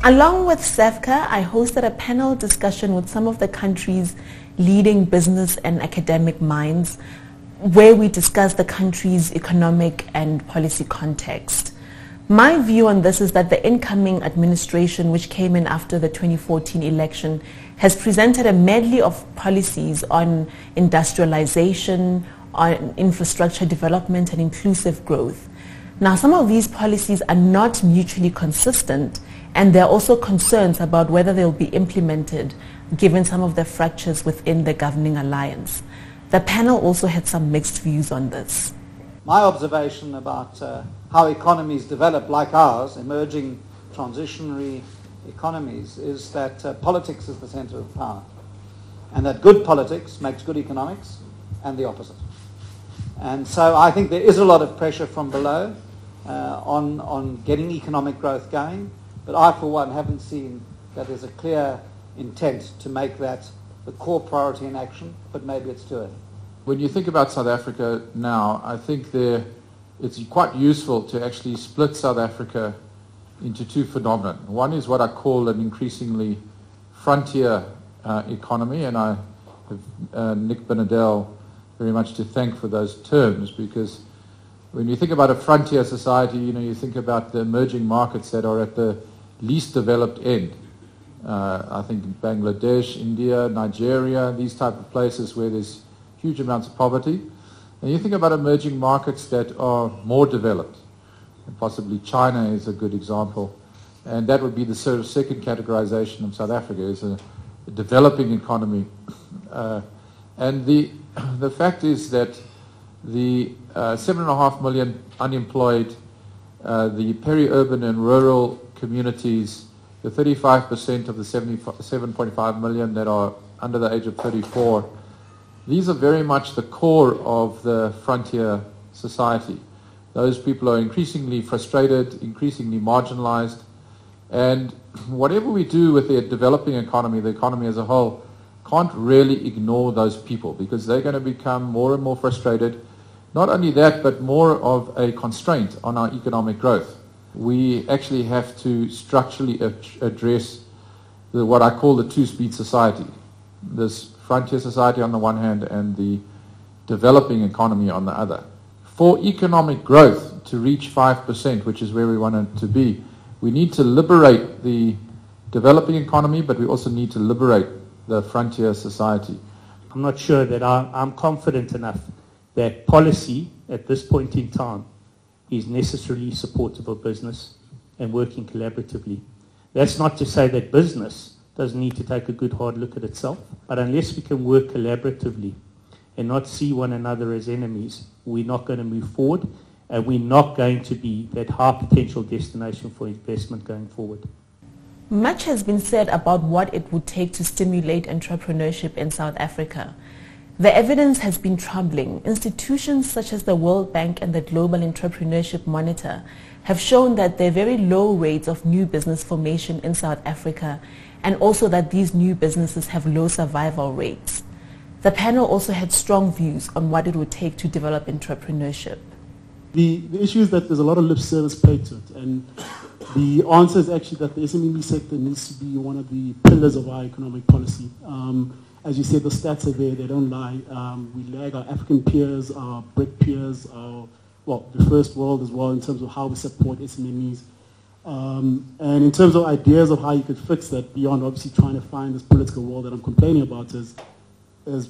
Along with SAVCA, I hosted a panel discussion with some of the country's leading business and academic minds where we discussed the country's economic and policy context. My view on this is that the incoming administration, which came in after the 2014 election, has presented a medley of policies on industrialization, on infrastructure development and inclusive growth. Now, some of these policies are not mutually consistent, and there are also concerns about whether they'll be implemented given some of the fractures within the governing alliance. The panel also had some mixed views on this. My observation about how economies develop like ours, emerging transitionary economies, is that politics is the center of power, and that good politics makes good economics and the opposite. And so I think there is a lot of pressure from below on getting economic growth going, but I for one haven't seen that there's a clear intent to make that the core priority in action, but maybe it's too early. When you think about South Africa now, I think it's quite useful to actually split South Africa into two phenomena. One is what I call an increasingly frontier economy, and I have Nick Binedell very much to thank for those terms, because when you think about a frontier society, you think about the emerging markets that are at the least developed end. I think Bangladesh, India, Nigeria, these type of places where there's huge amounts of poverty. And you think about emerging markets that are more developed, and possibly China is a good example. And that would be the sort of second categorization of South Africa, is a developing economy. And the fact is that the 7.5 million unemployed, the peri-urban and rural communities, the 35% of the 7.5 million that are under the age of 34, these are very much the core of the frontier society. Those people are increasingly frustrated, increasingly marginalized, and whatever we do with the developing economy, the economy as a whole, can't really ignore those people, because they're going to become more and more frustrated. Not only that, but more of a constraint on our economic growth. We actually have to structurally address what I call the two-speed society. This frontier society on the one hand and the developing economy on the other. For economic growth to reach 5%, which is where we want it to be, we need to liberate the developing economy, but we also need to liberate the frontier society. I'm not sure that I'm confident enough that policy at this point in time is necessarily supportive of business and working collaboratively. That's not to say that business doesn't need to take a good hard look at itself, but unless we can work collaboratively and not see one another as enemies, we're not going to move forward, and we're not going to be that high potential destination for investment going forward. Much has been said about what it would take to stimulate entrepreneurship in South Africa. The evidence has been troubling. Institutions such as the World Bank and the Global Entrepreneurship Monitor have shown that there are very low rates of new business formation in South Africa, and also that these new businesses have low survival rates. The panel also had strong views on what it would take to develop entrepreneurship. The issue is that there's a lot of lip service paid to it, and the answer is actually that the SME sector needs to be one of the pillars of our economic policy. As you said, the stats are there, they don't lie. We lag our African peers, our BRIC peers, the first world as well, in terms of how we support SMEs. And in terms of ideas of how you could fix that, beyond obviously trying to find this political wall that I'm complaining about, is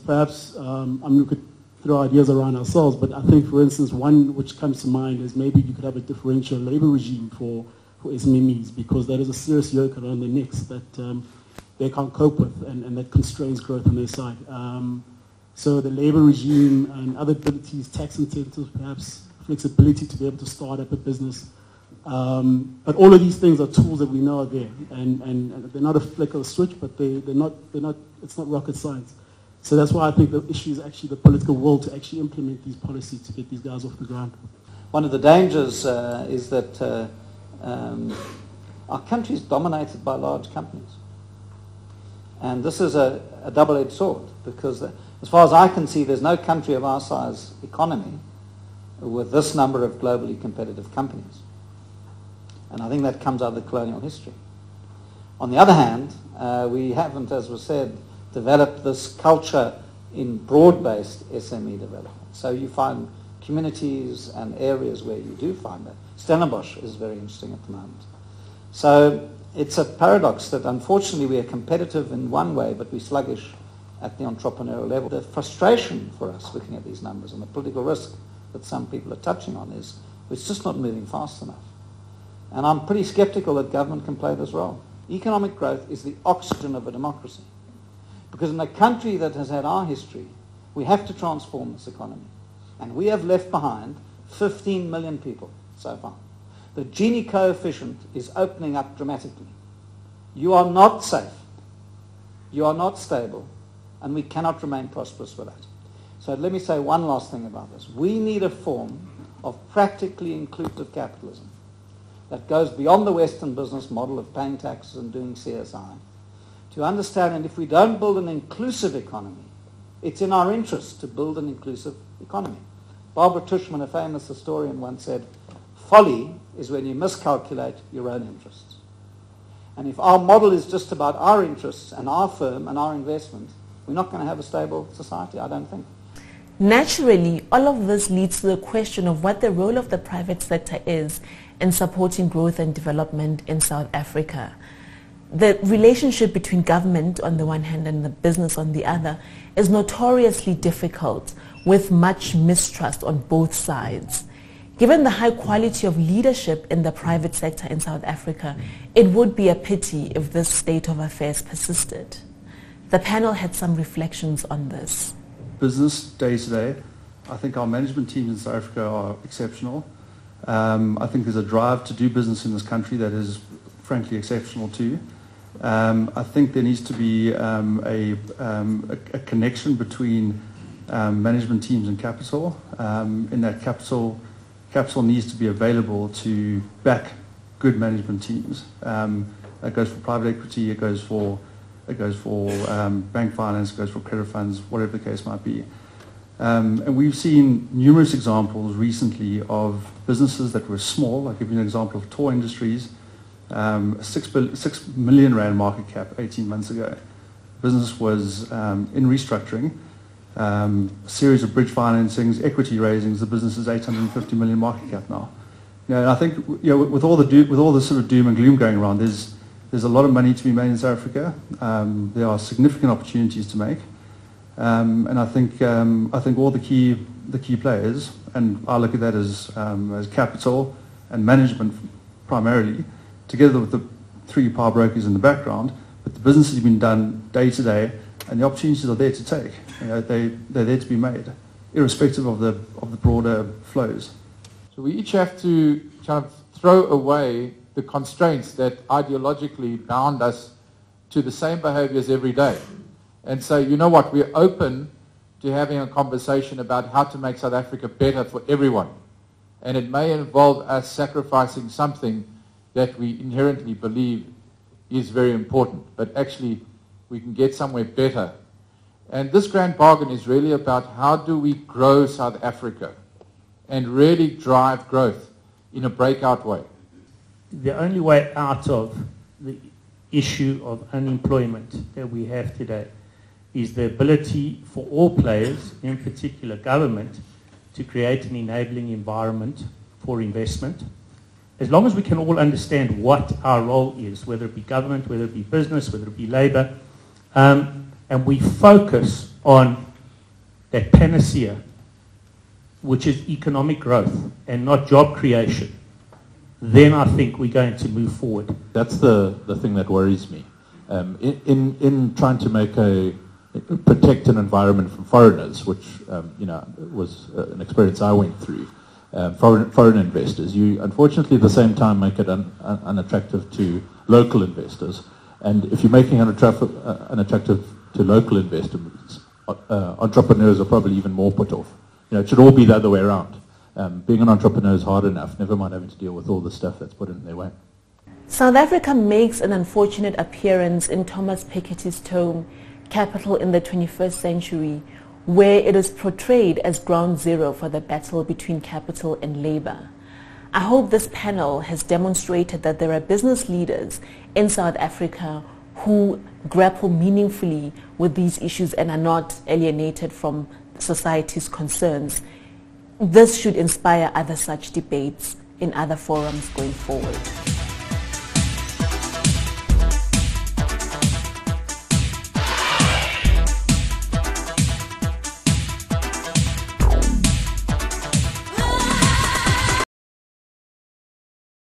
perhaps, we could throw ideas around ourselves, but I think, for instance, one which comes to mind is maybe you could have a differential labor regime for SMEs, because that is a serious yoke around their necks that they can't cope with, and that constrains growth on their side. So the labor regime and other abilities, tax incentives, perhaps flexibility to be able to start up a business. But all of these things are tools that we know are there, and they're not a flick of a switch, but they're not. It's not rocket science. So that's why I think the issue is actually the political will to actually implement these policies to get these guys off the ground. One of the dangers is that our country is dominated by large companies. And this is a double-edged sword, because as far as I can see, there's no country of our size economy with this number of globally competitive companies. And I think that comes out of the colonial history. On the other hand, we haven't, as was said, developed this culture in broad-based SME development. So you find communities and areas where you do find that. Stellenbosch is very interesting at the moment. So it's a paradox that unfortunately we are competitive in one way, but we're sluggish at the entrepreneurial level. The frustration for us looking at these numbers and the political risk that some people are touching on is it's just not moving fast enough. And I'm pretty skeptical that government can play this role. Economic growth is the oxygen of a democracy. Because in a country that has had our history, we have to transform this economy. And we have left behind 15 million people so far. The Gini coefficient is opening up dramatically. You are not safe. You are not stable. And we cannot remain prosperous with that. So let me say one last thing about this. We need a form of practically inclusive capitalism that goes beyond the Western business model of paying taxes and doing CSI to understand, and if we don't build an inclusive economy, it's in our interest to build an inclusive economy. Barbara Tushman, a famous historian, once said, folly is when you miscalculate your own interests. And if our model is just about our interests and our firm and our investment, we're not going to have a stable society, I don't think. Naturally, all of this leads to the question of what the role of the private sector is in supporting growth and development in South Africa. The relationship between government on the one hand and the business on the other is notoriously difficult, with much mistrust on both sides. Given the high quality of leadership in the private sector in South Africa, it would be a pity if this state of affairs persisted. The panel had some reflections on this. Business day to day, I think our management teams in South Africa are exceptional. I think there's a drive to do business in this country that is frankly exceptional too. I think there needs to be a connection between management teams and capital. In that capital needs to be available to back good management teams. That goes for private equity, it goes for bank finance, it goes for credit funds, whatever the case might be. And we've seen numerous examples recently of businesses that were small. I'll give you an example of Toy Industries, 6 million rand market cap 18 months ago. Business was in restructuring, a series of bridge financings, equity raisings. The business is 850 million market cap now. And I think with all the sort of doom and gloom going around, there's a lot of money to be made in South Africa. There are significant opportunities to make, and I think all the key players, and I look at that as capital and management primarily, together with the 3 power brokers in the background. But the business has been done day to day, and the opportunities are there to take. They're there to be made, irrespective of the broader flows. So we each have to kind of throw away the constraints that ideologically bound us to the same behaviors every day. And say, you know what, we're open to having a conversation about how to make South Africa better for everyone. And it may involve us sacrificing something that we inherently believe is very important, but actually we can get somewhere better. And this grand bargain is really about how do we grow South Africa and really drive growth in a breakout way. The only way out of the issue of unemployment that we have today is the ability for all players, in particular government, to create an enabling environment for investment. As long as we can all understand what our role is, whether it be government, whether it be business, whether it be labor, and we focus on that panacea, which is economic growth and not job creation, then I think we're going to move forward. That's the thing that worries me. In trying to protect an environment from foreigners, which was an experience I went through, foreign investors, you unfortunately at the same time make it unattractive to local investors. And if you're making it unattractive to local investors, entrepreneurs are probably even more put off. It should all be the other way around. Being an entrepreneur is hard enough, never mind having to deal with all the stuff that's put in their way. South Africa makes an unfortunate appearance in Thomas Piketty's tome, Capital in the 21st Century, where it is portrayed as ground zero for the battle between capital and labor. I hope this panel has demonstrated that there are business leaders in South Africa who grapple meaningfully with these issues and are not alienated from society's concerns. This should inspire other such debates in other forums going forward.